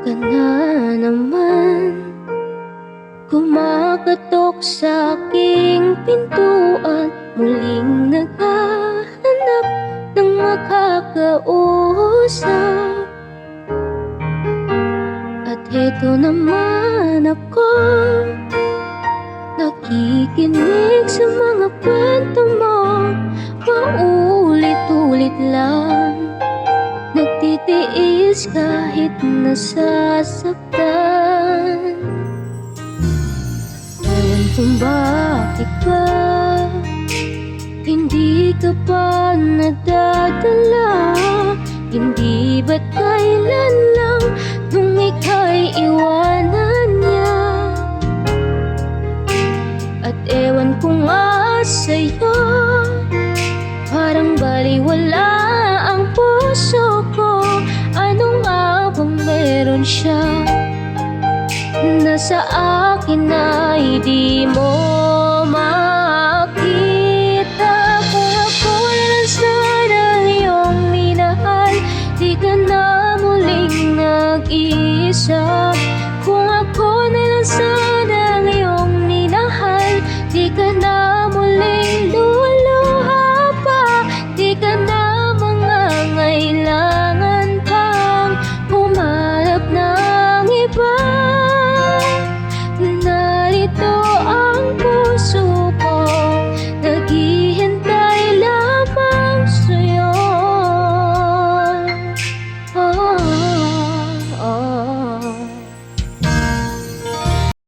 ka na naman, kumakatok sa aking pintuan, muling naghahanap ng makakausap. At heto naman ako, nakikinig sa mga kwento mo, paulit-ulit lang, nagtitiis kahit nasasaktan. Ewan kung bakit ba hindi ka pa nadadala, hindi ba't kailan lang nung ika'y iwanan niya. At ewan ko nga sa'yo, parang baliwala ang puso ko. Ano nga bang siya na sa akin ay di mo